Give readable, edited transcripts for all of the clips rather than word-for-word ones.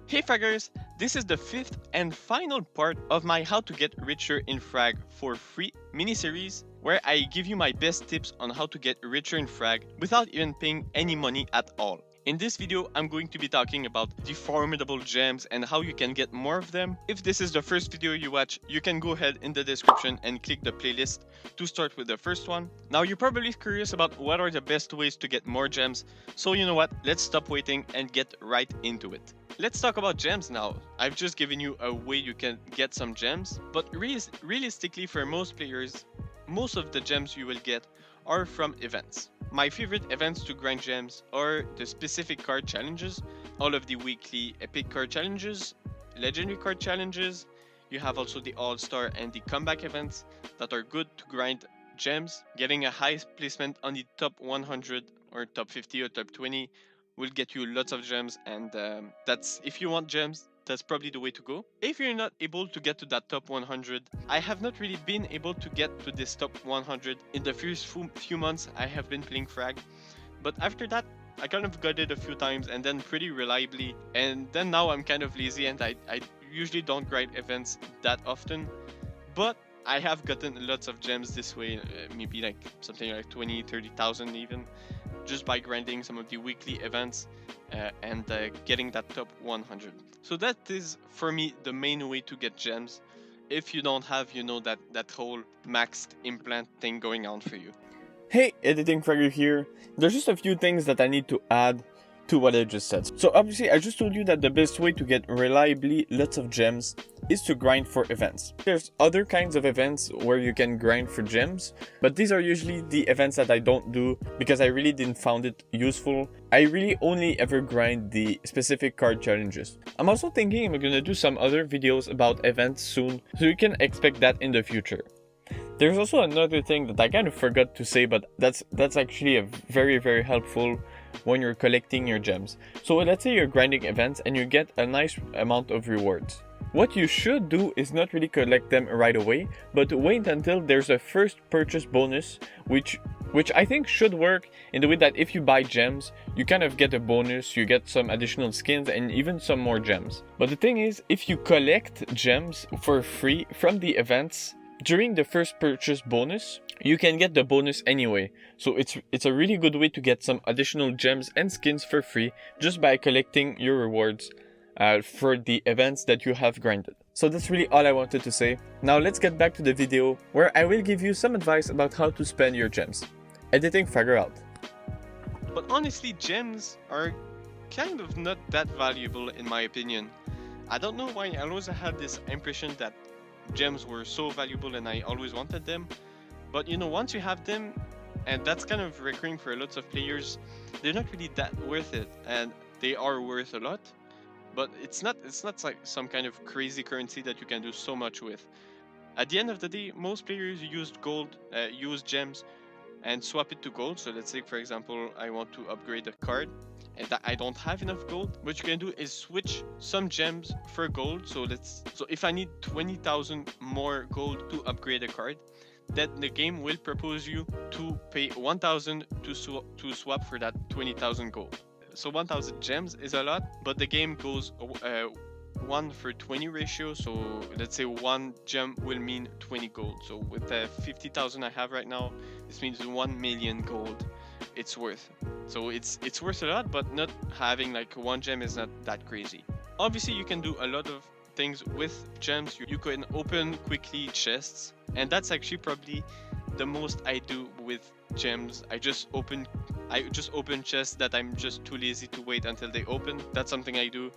Hey fraggers, this is the fifth and final part of my How to Get Richer in Frag for Free mini-series where I give you my best tips on how to get richer in Frag without even paying any money at all. In this video, I'm going to be talking about the formidable gems and how you can get more of them. If this is the first video you watch, you can go ahead in the description and click the playlist to start with the first one. Now you're probably curious about what are the best ways to get more gems, so you know what, let's stop waiting and get right into it. Let's talk about gems now. I've just given you a way you can get some gems, but realistically for most players, most of the gems you will get are from events. My favorite events to grind gems are the specific card challenges, all of the weekly epic card challenges, legendary card challenges. You have also the all-star and the comeback events that are good to grind gems. Getting a high placement on the top 100 or top 50 or top 20 will get you lots of gems, and that's, if you want gems, that's probably the way to go. If you're not able to get to that top 100, I have not really been able to get to this top 100 in the first few months I have been playing Frag, but after that I kind of got it a few times and then pretty reliably, and then now I'm kind of lazy and I usually don't grind events that often, but I have gotten lots of gems this way, maybe like something like 20-30,000 even, just by grinding some of the weekly events and getting that top 100. So that is for me the main way to get gems. If you don't have, you know, that whole maxed implant thing going on for you. Hey, Editing Fragger here. There's just a few things that I need to add to what I just said. So obviously I just told you that the best way to get reliably lots of gems is to grind for events. There's other kinds of events where you can grind for gems, but these are usually the events that I don't do because I really didn't find it useful. I really only ever grind the specific card challenges. I'm also thinking I'm gonna do some other videos about events soon, so you can expect that in the future. There's also another thing that I kind of forgot to say, but that's actually a very helpful when you're collecting your gems. So let's say you're grinding events and you get a nice amount of rewards. What you should do is not really collect them right away, but wait until there's a first purchase bonus, which I think should work in the way that if you buy gems, you kind of get a bonus, you get some additional skins and even some more gems. But the thing is, if you collect gems for free from the events, during the first purchase bonus, you can get the bonus anyway. So it's a really good way to get some additional gems and skins for free just by collecting your rewards for the events that you have grinded. So that's really all I wanted to say. Now let's get back to the video where I will give you some advice about how to spend your gems. Editing Fragger out. But honestly, gems are kind of not that valuable in my opinion. I don't know why I always had this impression that gems were so valuable and I always wanted them, but you know, once you have them, and that's kind of recurring for lots of players, they're not really that worth it, and they are worth a lot, but it's not like some kind of crazy currency that you can do so much with. At the end of the day, most players use gems and swap it to gold. So let's say, for example, I want to upgrade a card and I don't have enough gold. What you can do is switch some gems for gold. So if I need 20,000 more gold to upgrade a card, then the game will propose you to pay 1,000 to swap for that 20,000 gold. So 1,000 gems is a lot, but the game goes 1 for 20 ratio, so let's say 1 gem will mean 20 gold. So with the 50,000 I have right now, this means 1 million gold it's worth. So it's worth a lot, but not having like 1 gem is not that crazy. Obviously you can do a lot of things with gems. You can open quickly chests, and that's actually probably the most I do with gems. I just open chests that I'm just too lazy to wait until they open. That's something I do.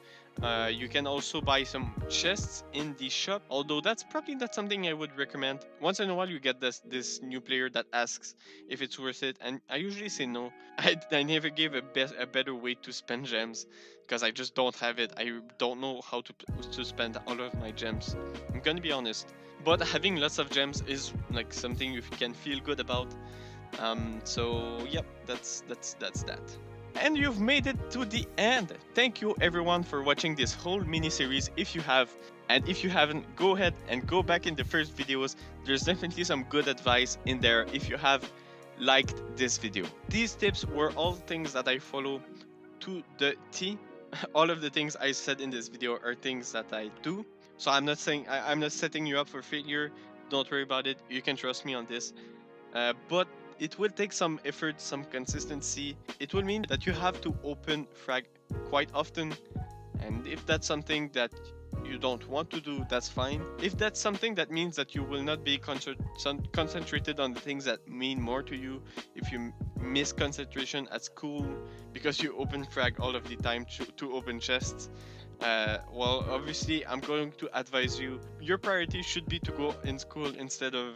You can also buy some chests in the shop, although that's probably not something I would recommend. Once in a while you get this new player that asks if it's worth it, and I usually say no. I never gave a better way to spend gems because I just don't have it. I don't know how to spend all of my gems. I'm gonna be honest. But having lots of gems is like something you can feel good about. So yep, that's that. And you've made it to the end. Thank you everyone for watching this whole mini series. If you have, and if you haven't, go ahead and go back in the first videos. There's definitely some good advice in there if you have liked this video. These tips were all things that I follow to the T. all of the things I said in this video are things that I do. So I'm not saying I'm not setting you up for failure. Don't worry about it. You can trust me on this. But it will take some effort, some consistency. It will mean that you have to open frag quite often. And if that's something that you don't want to do, that's fine. If that's something that means that you will not be concentrated on the things that mean more to you, if you miss concentration at school because you open frag all of the time to open chests, well, obviously, I'm going to advise you. Your priority should be to go in school instead of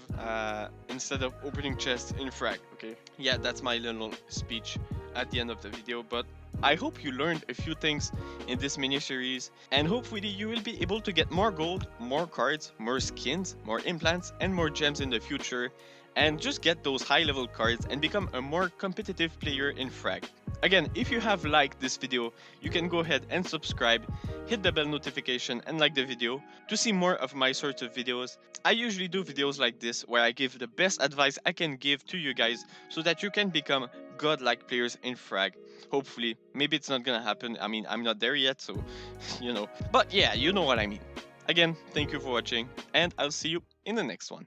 opening chests in frag. Okay? Yeah, that's my little speech at the end of the video. But I hope you learned a few things in this mini series, and hopefully you will be able to get more gold, more cards, more skins, more implants, and more gems in the future, and just get those high-level cards and become a more competitive player in frag. Again, if you have liked this video, you can go ahead and subscribe, hit the bell notification and like the video to see more of my sorts of videos. I usually do videos like this where I give the best advice I can give to you guys so that you can become godlike players in frag. Hopefully, maybe it's not gonna happen. I mean, I'm not there yet, so you know. But yeah, you know what I mean. Again, thank you for watching, and I'll see you in the next one.